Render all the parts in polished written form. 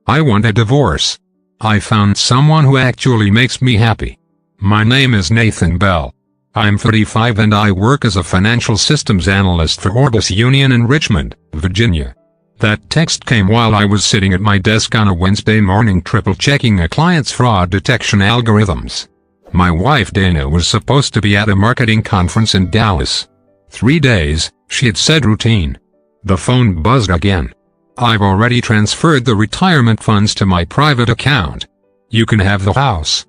I want a divorce. I found someone who actually makes me happy. My name is Nathan Bell. I'm 35 and I work as a financial systems analyst for Orbis Union in Richmond, Virginia. That text came while I was sitting at my desk on a Wednesday morning triple-checking a client's fraud detection algorithms. My wife Dana was supposed to be at a marketing conference in Dallas. 3 days, she had said routine. The phone buzzed again. I've already transferred the retirement funds to my private account. You can have the house.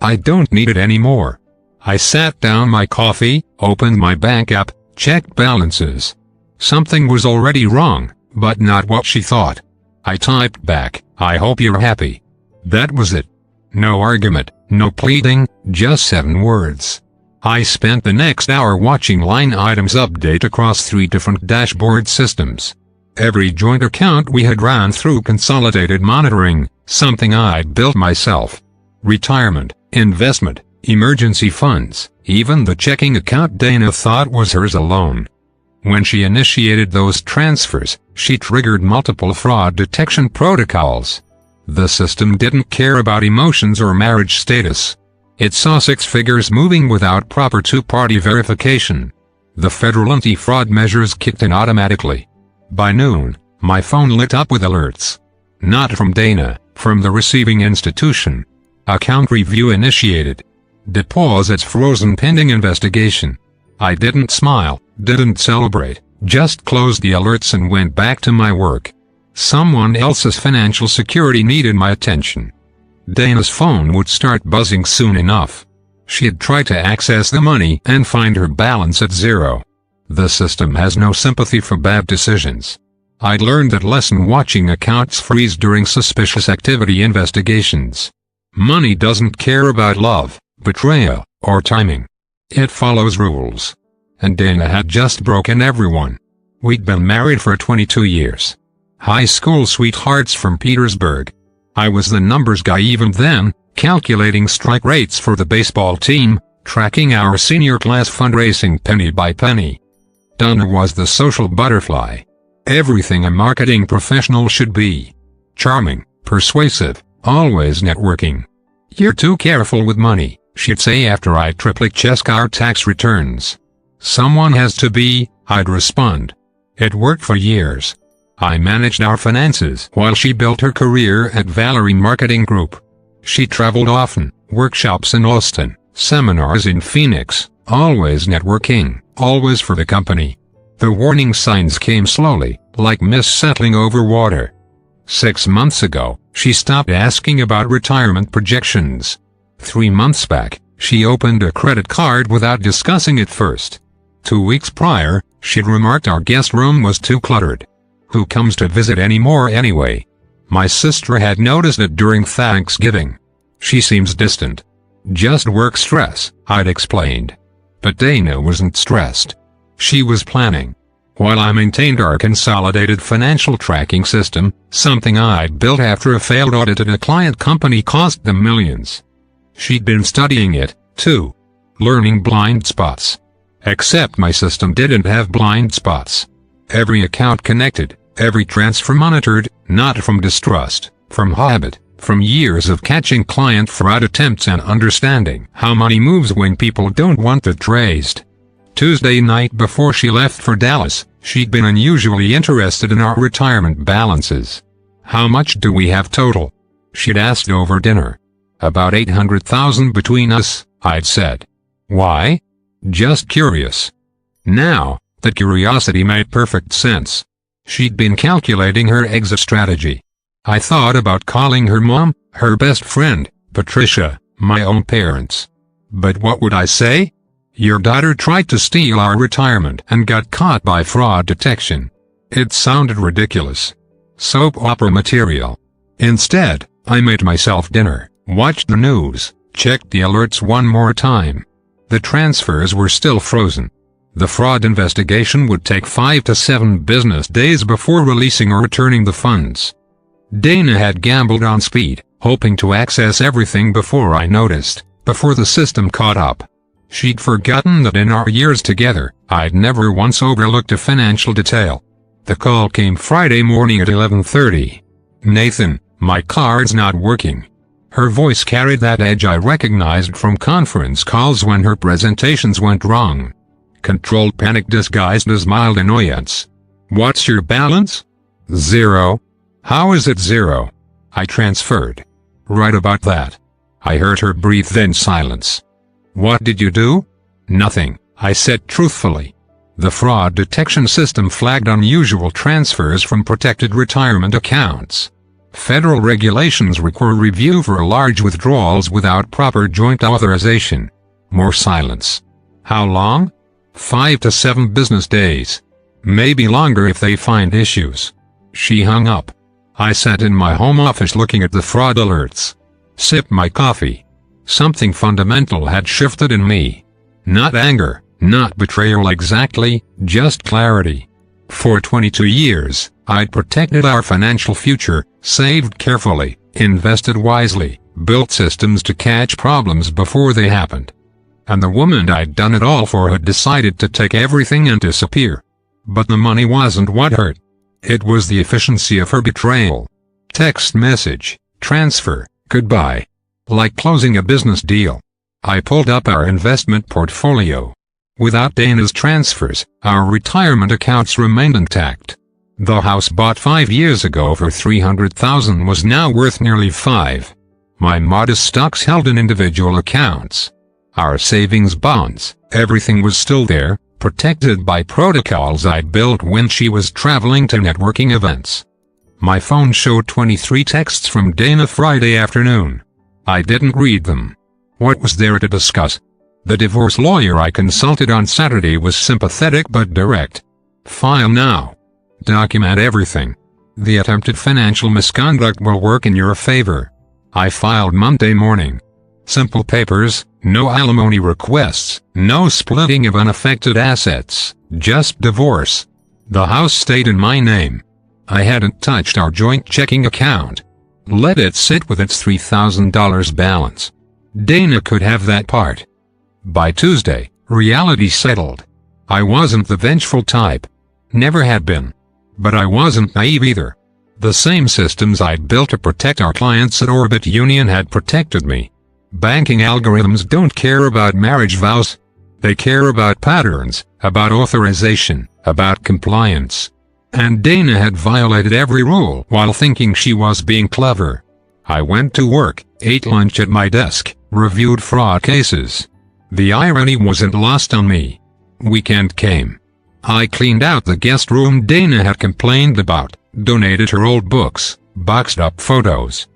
I don't need it anymore. I sat down my coffee, opened my bank app, checked balances. Something was already wrong, but not what she thought. I typed back, I hope you're happy. That was it. No argument, no pleading, just 7 words. I spent the next hour watching line items update across 3 different dashboard systems. Every joint account we had ran through consolidated monitoring, something I'd built myself. Retirement, investment, emergency funds, even the checking account Dana thought was hers alone. When she initiated those transfers, she triggered multiple fraud detection protocols. The system didn't care about emotions or marriage status. It saw 6 figures moving without proper 2-party verification. The federal anti-fraud measures kicked in automatically. By noon, my phone lit up with alerts. Not from Dana, from the receiving institution. Account review initiated. Deposits frozen pending investigation. I didn't smile, didn't celebrate, just closed the alerts and went back to my work. Someone else's financial security needed my attention. Dana's phone would start buzzing soon enough. She had tried to access the money and find her balance at 0. The system has no sympathy for bad decisions. I'd learned that lesson watching accounts freeze during suspicious activity investigations. Money doesn't care about love, betrayal, or timing. It follows rules. And Dana had just broken everyone. We'd been married for 22 years. High school sweethearts from Petersburg. I was the numbers guy even then, calculating strike rates for the baseball team, tracking our senior class fundraising penny by penny. Dana was the social butterfly. Everything a marketing professional should be. Charming, persuasive, always networking. You're too careful with money, she'd say after I'd triply check our tax returns. Someone has to be, I'd respond. It worked for years. I managed our finances while she built her career at Valerie Marketing Group. She traveled often, workshops in Austin, seminars in Phoenix, always networking, always for the company. The warning signs came slowly, like mist settling over water. 6 months ago, she stopped asking about retirement projections. 3 months back, she opened a credit card without discussing it first. 2 weeks prior, she'd remarked our guest room was too cluttered. Who comes to visit anymore anyway? My sister had noticed it during Thanksgiving. She seems distant. Just work stress, I'd explained. But Dana wasn't stressed. She was planning. While I maintained our consolidated financial tracking system, something I'd built after a failed audit at a client company cost them millions. She'd been studying it, too. Learning blind spots. Except my system didn't have blind spots. Every account connected, every transfer monitored, not from distrust, from habit, from years of catching client fraud attempts and understanding how money moves when people don't want it traced. Tuesday night before she left for Dallas, she'd been unusually interested in our retirement balances. How much do we have total? She'd asked over dinner. About $800,000 between us, I'd said. Why? Just curious. Now, that curiosity made perfect sense. She'd been calculating her exit strategy. I thought about calling her mom, her best friend, Patricia, my own parents. But what would I say? Your daughter tried to steal our retirement and got caught by fraud detection. It sounded ridiculous. Soap opera material. Instead, I made myself dinner, watched the news, checked the alerts one more time. The transfers were still frozen. The fraud investigation would take 5 to 7 business days before releasing or returning the funds. Dana had gambled on speed, hoping to access everything before I noticed, before the system caught up. She'd forgotten that in our years together, I'd never once overlooked a financial detail. The call came Friday morning at 11:30. Nathan, My card's not working. Her voice carried that edge I recognized from conference calls when her presentations went wrong. Controlled panic disguised as mild annoyance. What's your balance? 0. How is it 0? I transferred. Right about that. I heard her breathe, then silence. What did you do? Nothing, I said truthfully. The fraud detection system flagged unusual transfers from protected retirement accounts. Federal regulations require review for large withdrawals without proper joint authorization. More silence. How long? 5 to 7 business days. Maybe longer if they find issues. She hung up. I sat in my home office looking at the fraud alerts. Sipped my coffee. Something fundamental had shifted in me. Not anger, not betrayal exactly, just clarity. For 22 years, I'd protected our financial future, saved carefully, invested wisely, built systems to catch problems before they happened. And the woman I'd done it all for had decided to take everything and disappear. But the money wasn't what hurt. It was the efficiency of her betrayal. Text message, transfer, goodbye. Like closing a business deal. I pulled up our investment portfolio. Without Dana's transfers, our retirement accounts remained intact. The house bought 5 years ago for $300,000 was now worth nearly $5. My modest stocks held in individual accounts. Our savings bonds, everything was still there, protected by protocols I'd built when she was traveling to networking events. My phone showed 23 texts from Dana Friday afternoon. I didn't read them. What was there to discuss? The divorce lawyer I consulted on Saturday was sympathetic but direct. File now. Document everything. The attempted financial misconduct will work in your favor. I filed Monday morning. Simple papers, no alimony requests, no splitting of unaffected assets, just divorce. The house stayed in my name. I hadn't touched our joint checking account. Let it sit with its $3,000 balance. Dana could have that part. By Tuesday, reality settled. I wasn't the vengeful type. Never had been. But I wasn't naive either. The same systems I'd built to protect our clients at Orbit Union had protected me. Banking algorithms don't care about marriage vows. They care about patterns, about authorization, about compliance. And Dana had violated every rule while thinking she was being clever. I went to work, ate lunch at my desk, reviewed fraud cases. The irony wasn't lost on me. Weekend came. I cleaned out the guest room Dana had complained about, donated her old books, boxed up photos.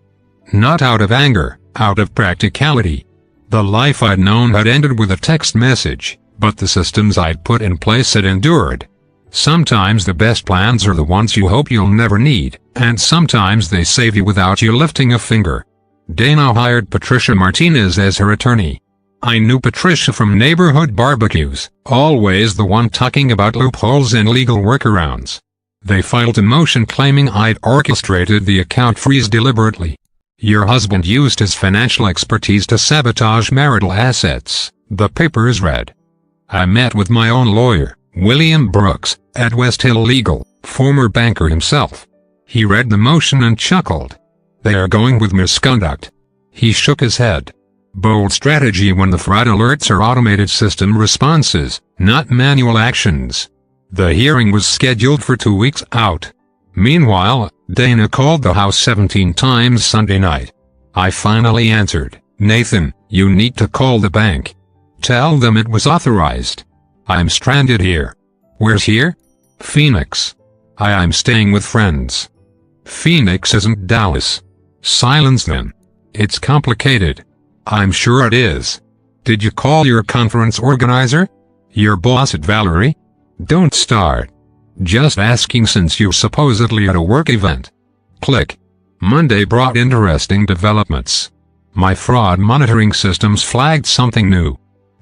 Not out of anger, out of practicality. The life I'd known had ended with a text message, but the systems I'd put in place had endured. Sometimes the best plans are the ones you hope you'll never need, and sometimes they save you without you lifting a finger. Dana hired Patricia Martinez as her attorney. I knew Patricia from neighborhood barbecues, always the one talking about loopholes and legal workarounds. They filed a motion claiming I'd orchestrated the account freeze deliberately. Your husband used his financial expertise to sabotage marital assets, the papers read. I met with my own lawyer, William Brooks, at West Hill Legal, former banker himself. He read the motion and chuckled. They are going with misconduct. He shook his head. Bold strategy when the fraud alerts are automated system responses, not manual actions. The hearing was scheduled for 2 weeks out. Meanwhile, Dana called the house 17 times Sunday night. I finally answered, Nathan, you need to call the bank. Tell them it was authorized. I'm stranded here. Where's here? Phoenix. I'm staying with friends. Phoenix isn't Dallas. Silence then. It's complicated. I'm sure it is. Did you call your conference organizer? Your boss at Valerie? Don't start. Just asking since you're supposedly at a work event. Click. Monday brought interesting developments. My fraud monitoring systems flagged something new.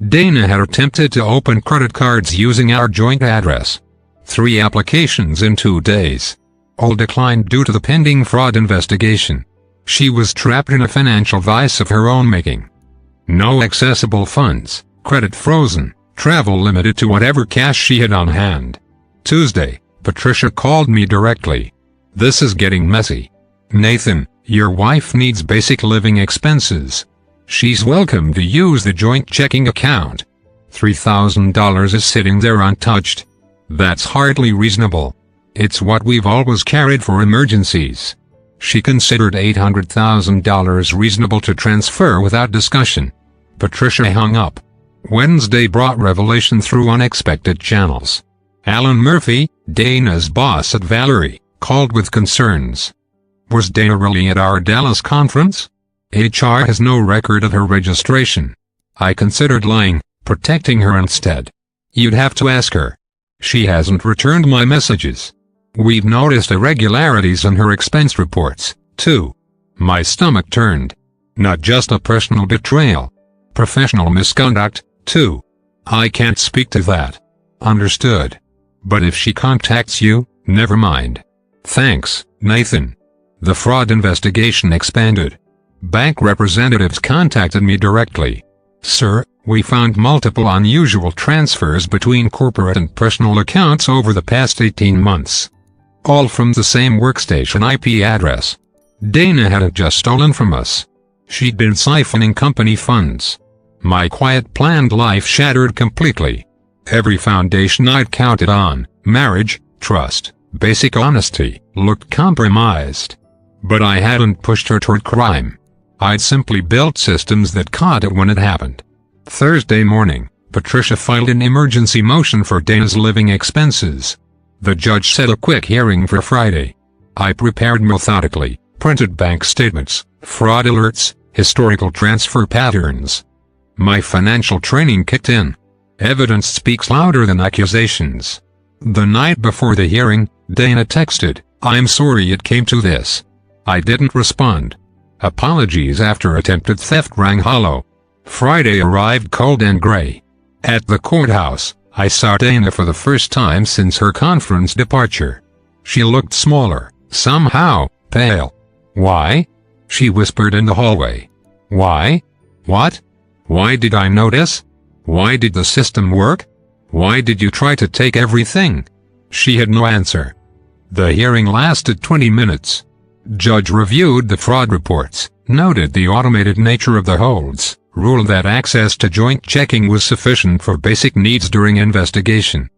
Dana had attempted to open credit cards using our joint address. 3 applications in 2 days. All declined due to the pending fraud investigation. She was trapped in a financial vice of her own making. No accessible funds, credit frozen, travel limited to whatever cash she had on hand. Tuesday, Patricia called me directly. This is getting messy. Nathan, Your wife needs basic living expenses. She's welcome to use the joint checking account. $3,000 is sitting there untouched. That's hardly reasonable. It's what we've always carried for emergencies. She considered $800,000 reasonable to transfer without discussion. Patricia hung up. Wednesday brought revelation through unexpected channels. Alan Murphy, Dana's boss at Valerie, called with concerns. Was Dana really at our Dallas conference? HR has no record of her registration. I considered lying, protecting her instead. You'd have to ask her. She hasn't returned my messages. We've noticed irregularities in her expense reports, too. My stomach turned. Not just a personal betrayal. Professional misconduct, too. I can't speak to that. Understood. But if she contacts you, never mind. Thanks, Nathan. The fraud investigation expanded. Bank representatives contacted me directly. Sir, we found multiple unusual transfers between corporate and personal accounts over the past 18 months. All from the same workstation IP address. Dana hadn't just stolen from us. She'd been siphoning company funds. My quiet planned life shattered completely. Every foundation I'd counted on, marriage, trust, basic honesty, looked compromised. But I hadn't pushed her toward crime. I'd simply built systems that caught it when it happened. Thursday morning, Patricia filed an emergency motion for Dana's living expenses. The judge set a quick hearing for Friday. I prepared methodically, printed bank statements, fraud alerts, historical transfer patterns. My financial training kicked in. Evidence speaks louder than accusations. The night before the hearing, Dana texted, "I'm sorry it came to this." I didn't respond. Apologies after attempted theft rang hollow. Friday arrived cold and gray. At the courthouse, I saw Dana for the first time since her conference departure. She looked smaller, somehow, pale. Why? She whispered in the hallway. Why? What? Why did I notice? Why did the system work? Why did you try to take everything? She had no answer. The hearing lasted 20 minutes. Judge reviewed the fraud reports, noted the automated nature of the holds, ruled that access to joint checking was sufficient for basic needs during investigation.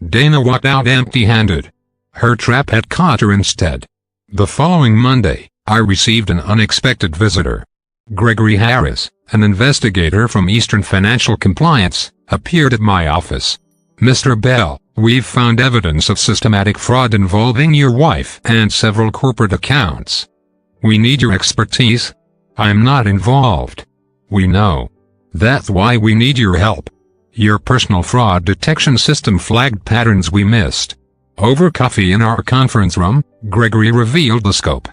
Dana walked out empty-handed. Her trap had caught her instead. The following Monday, I received an unexpected visitor. Gregory Harris, an investigator from Eastern Financial Compliance, appeared at my office. Mr. Bell, we've found evidence of systematic fraud involving your wife and several corporate accounts. We need your expertise. I'm not involved. We know. That's why we need your help. Your personal fraud detection system flagged patterns we missed. Over coffee in our conference room, Gregory revealed the scope.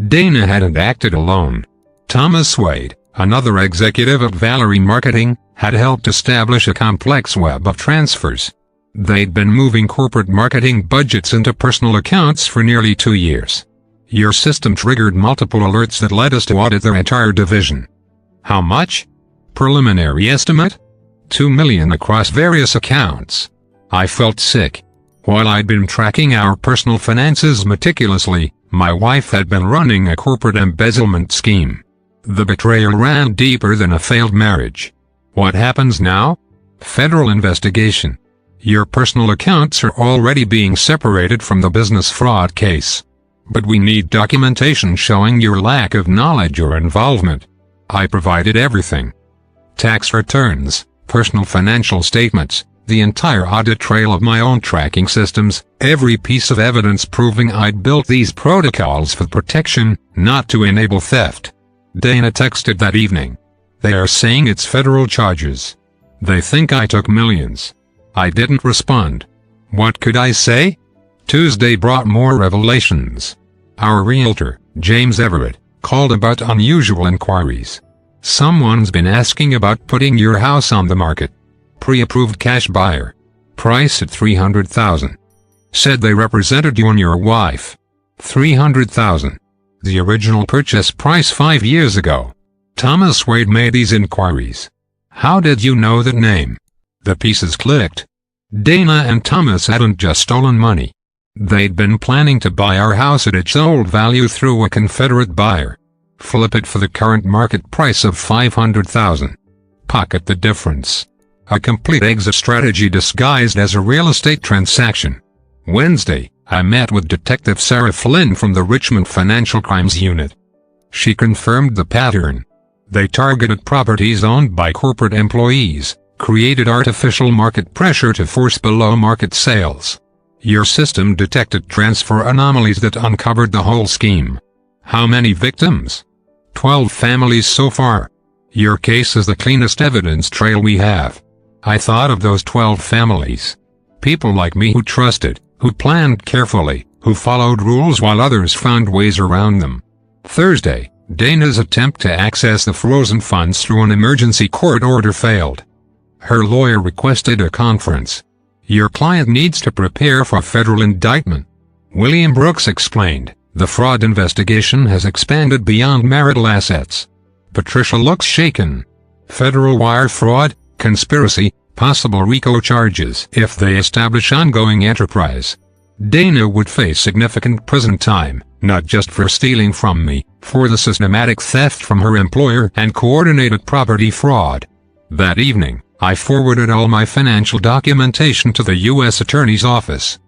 Dana hadn't acted alone. Thomas Wade, another executive at Valerie Marketing, had helped establish a complex web of transfers. They'd been moving corporate marketing budgets into personal accounts for nearly 2 years. Your system triggered multiple alerts that led us to audit their entire division. How much? Preliminary estimate? $2 million across various accounts. I felt sick. While I'd been tracking our personal finances meticulously, my wife had been running a corporate embezzlement scheme. The betrayal ran deeper than a failed marriage. What happens now? Federal investigation. Your personal accounts are already being separated from the business fraud case. But we need documentation showing your lack of knowledge or involvement. I provided everything. Tax returns, personal financial statements, the entire audit trail of my own tracking systems, every piece of evidence proving I'd built these protocols for protection, not to enable theft. Dana texted that evening. They are saying it's federal charges. They think I took millions. I didn't respond. What could I say? Tuesday brought more revelations. Our realtor, James Everett, called about unusual inquiries. Someone's been asking about putting your house on the market. Pre-approved cash buyer. Price at $300,000. Said they represented you and your wife. $300,000. The original purchase price 5 years ago. Thomas Wade made these inquiries. How did you know that name? The pieces clicked. Dana and Thomas hadn't just stolen money. They'd been planning to buy our house at its old value through a Confederate buyer. Flip it for the current market price of $500,000. Pocket the difference. A complete exit strategy disguised as a real estate transaction. Wednesday, I met with Detective Sarah Flynn from the Richmond Financial Crimes Unit. She confirmed the pattern. They targeted properties owned by corporate employees, created artificial market pressure to force below-market sales. Your system detected transfer anomalies that uncovered the whole scheme. How many victims? 12 families so far. Your case is the cleanest evidence trail we have. I thought of those 12 families. People like me who trusted, who planned carefully, who followed rules while others found ways around them. Thursday, Dana's attempt to access the frozen funds through an emergency court order failed. Her lawyer requested a conference. Your client needs to prepare for a federal indictment. William Brooks explained, the fraud investigation has expanded beyond marital assets. Patricia looks shaken. Federal wire fraud, conspiracy, possible RICO charges if they establish ongoing enterprise. Dana would face significant prison time, not just for stealing from me, for the systematic theft from her employer and coordinated property fraud. That evening, I forwarded all my financial documentation to the U.S. Attorney's Office.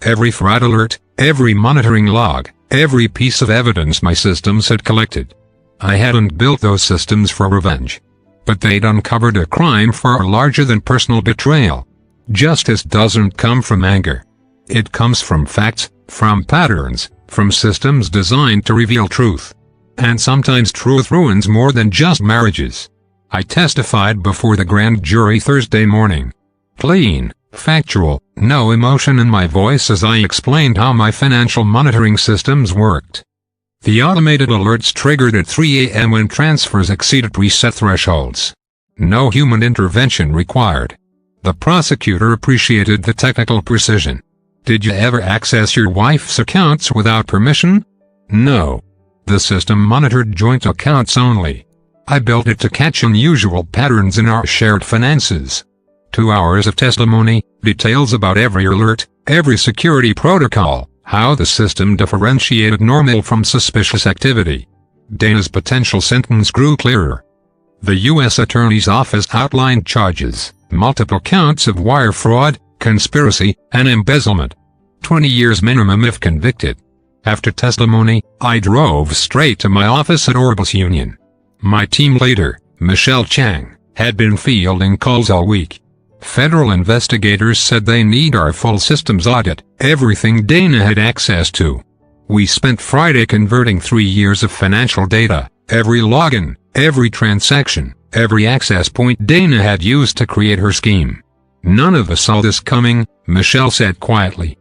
Every fraud alert, every monitoring log, every piece of evidence my systems had collected. I hadn't built those systems for revenge. But they'd uncovered a crime far larger than personal betrayal. Justice doesn't come from anger. It comes from facts, from patterns, from systems designed to reveal truth. And sometimes truth ruins more than just marriages. I testified before the grand jury Thursday morning. Clean, factual, no emotion in my voice as I explained how my financial monitoring systems worked. The automated alerts triggered at 3 a.m. when transfers exceeded preset thresholds. No human intervention required. The prosecutor appreciated the technical precision. Did you ever access your wife's accounts without permission? No. The system monitored joint accounts only. I built it to catch unusual patterns in our shared finances. 2 hours of testimony, details about every alert, every security protocol, how the system differentiated normal from suspicious activity. Dana's potential sentence grew clearer. The U.S. Attorney's Office outlined charges, multiple counts of wire fraud, conspiracy, and embezzlement. 20 years minimum if convicted. After testimony, I drove straight to my office at Orbis Union. My team leader, Michelle Chang, had been fielding calls all week. Federal investigators said they need our full systems audit, everything Dana had access to. We spent Friday converting 3 years of financial data, every login, every transaction, every access point Dana had used to create her scheme. None of us saw this coming, Michelle said quietly.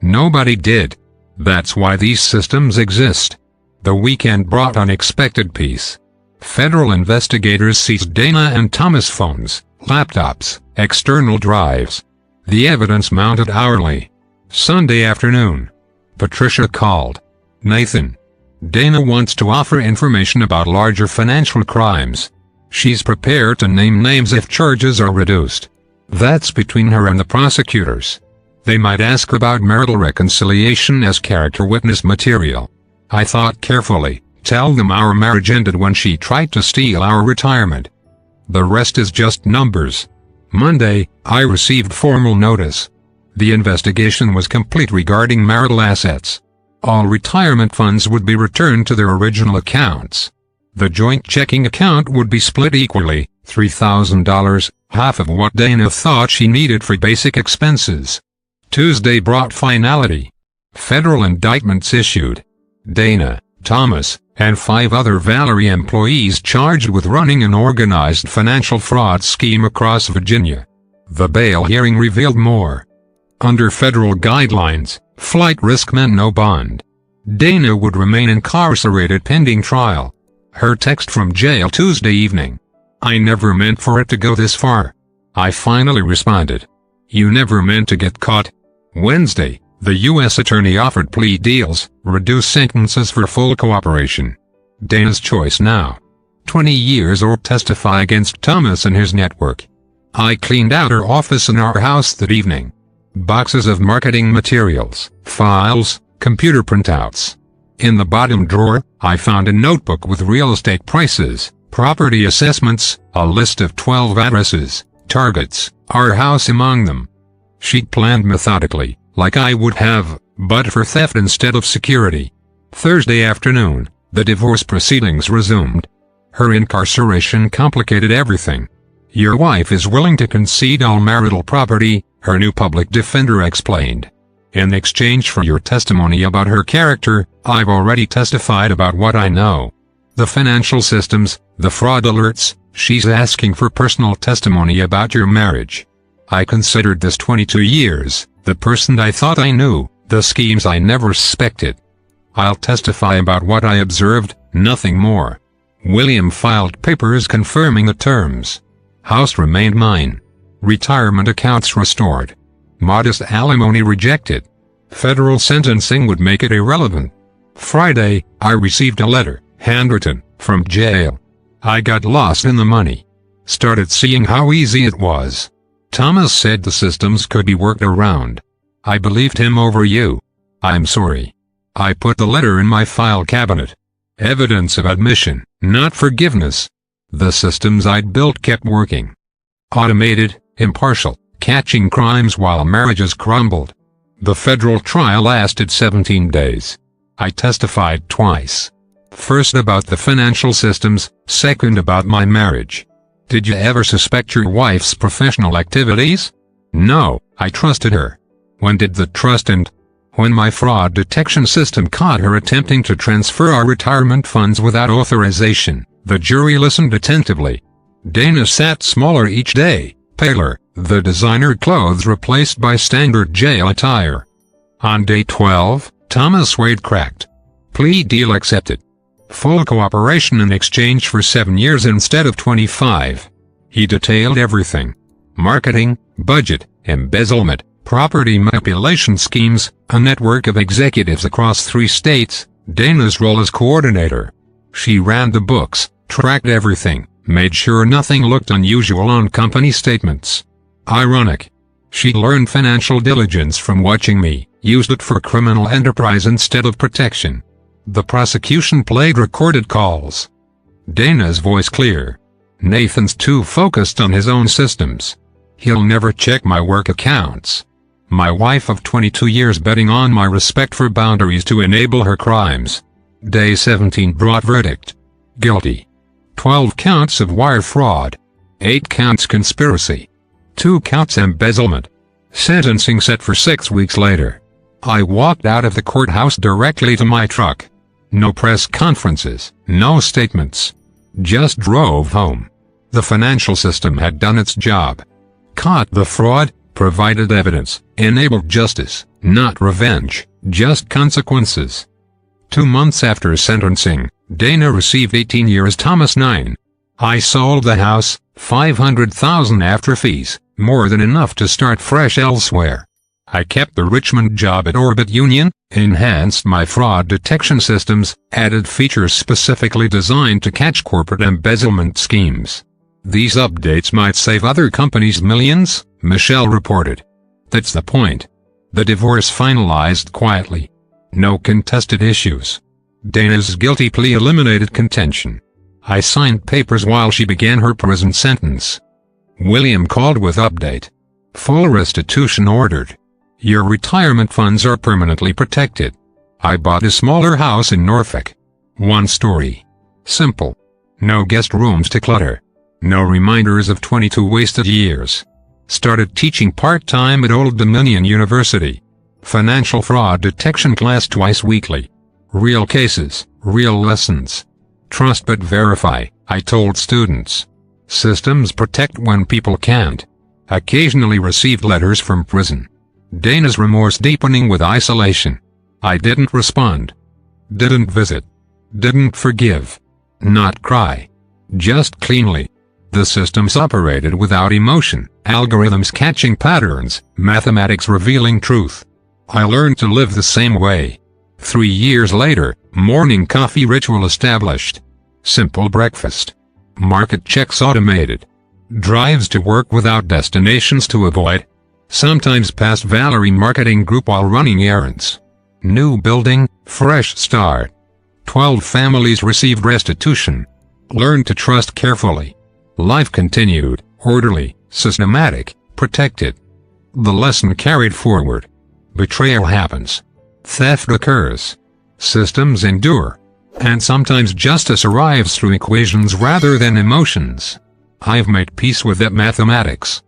Nobody did. That's why these systems exist. The weekend brought unexpected peace. Federal investigators seized Dana and Thomas' phones, laptops, external drives. The evidence mounted hourly. Sunday afternoon. Patricia called. Nathan. Dana wants to offer information about larger financial crimes. She's prepared to name names if charges are reduced. That's between her and the prosecutors. They might ask about marital reconciliation as character witness material. I thought carefully, tell them our marriage ended when she tried to steal our retirement. The rest is just numbers. Monday, I received formal notice. The investigation was complete regarding marital assets. All retirement funds would be returned to their original accounts. The joint checking account would be split equally, $3,000, half of what Dana thought she needed for basic expenses. Tuesday brought finality. Federal indictments issued. Dana, Thomas, and 5 other Valerie employees charged with running an organized financial fraud scheme across Virginia. The bail hearing revealed more. Under federal guidelines, flight risk meant no bond. Dana would remain incarcerated pending trial. Her text from jail Tuesday evening. I never meant for it to go this far. I finally responded. You never meant to get caught. Wednesday, the U.S. Attorney offered plea deals, reduced sentences for full cooperation. Dana's choice now. 20 years or testify against Thomas and his network. I cleaned out her office in our house that evening. Boxes of marketing materials, files, computer printouts. In the bottom drawer, I found a notebook with real estate prices, property assessments, a list of 12 addresses, targets, our house among them. She'd planned methodically, like I would have, but for theft instead of security. Thursday afternoon, the divorce proceedings resumed. Her incarceration complicated everything. Your wife is willing to concede all marital property, her new public defender explained. In exchange for your testimony about her character, I've already testified about what I know. The financial systems, the fraud alerts, she's asking for personal testimony about your marriage. I considered this 22 years, the person I thought I knew, the schemes I never suspected. I'll testify about what I observed, nothing more. William filed papers confirming the terms. House remained mine. Retirement accounts restored. Modest alimony rejected. Federal sentencing would make it irrelevant. Friday, I received a letter, handwritten, from jail. I got lost in the money. Started seeing how easy it was. Thomas said the systems could be worked around. I believed him over you. I'm sorry. I put the letter in my file cabinet. Evidence of admission, not forgiveness. The systems I'd built kept working. Automated, impartial, catching crimes while marriages crumbled. The federal trial lasted 17 days. I testified twice. First about the financial systems, second about my marriage. Did you ever suspect your wife's professional activities? No, I trusted her. When did the trust end? When my fraud detection system caught her attempting to transfer our retirement funds without authorization, the jury listened attentively. Dana sat smaller each day, paler, the designer clothes replaced by standard jail attire. On day 12, Thomas Wade cracked. Plea deal accepted. Full cooperation in exchange for 7 years instead of 25. He detailed everything. Marketing, budget, embezzlement, property manipulation schemes, a network of executives across 3 states, Dana's role as coordinator. She ran the books, tracked everything, made sure nothing looked unusual on company statements. Ironic. She learned financial diligence from watching me, used it for criminal enterprise instead of protection. The prosecution played recorded calls. Dana's voice clear. Nathan's too focused on his own systems. He'll never check my work accounts. My wife of 22 years betting on my respect for boundaries to enable her crimes. Day 17 brought verdict. Guilty. 12 counts of wire fraud. 8 counts conspiracy. 2 counts embezzlement. Sentencing set for 6 weeks later. I walked out of the courthouse directly to my truck. No press conferences, no statements. Just drove home. The financial system had done its job. Caught the fraud, provided evidence, enabled justice, not revenge, just consequences. 2 months after sentencing, Dana received 18 years, Thomas 9. I sold the house, $500,000 after fees, more than enough to start fresh elsewhere. I kept the Richmond job at Orbit Union, enhanced my fraud detection systems, added features specifically designed to catch corporate embezzlement schemes. These updates might save other companies millions, Michelle reported. That's the point. The divorce finalized quietly. No contested issues. Dana's guilty plea eliminated contention. I signed papers while she began her prison sentence. William called with update. Full restitution ordered. Your retirement funds are permanently protected. I bought a smaller house in Norfolk. 1 story. Simple. No guest rooms to clutter. No reminders of 22 wasted years. Started teaching part-time at Old Dominion University. Financial fraud detection class twice weekly. Real cases, real lessons. Trust but verify, I told students. Systems protect when people can't. Occasionally received letters from prison. Dana's remorse deepening with isolation. I didn't respond. Didn't visit. Didn't forgive. Not cry. Just cleanly. The systems operated without emotion, algorithms catching patterns, mathematics revealing truth. I learned to live the same way. 3 years later, morning coffee ritual established. Simple breakfast. Market checks automated. Drives to work without destinations to avoid. Sometimes past Valerie Marketing Group while running errands. New building, fresh start. 12 families received restitution. Learn to trust carefully. Life continued, orderly, systematic, protected. The lesson carried forward. Betrayal happens. Theft occurs. Systems endure. And sometimes justice arrives through equations rather than emotions. I've made peace with that mathematics.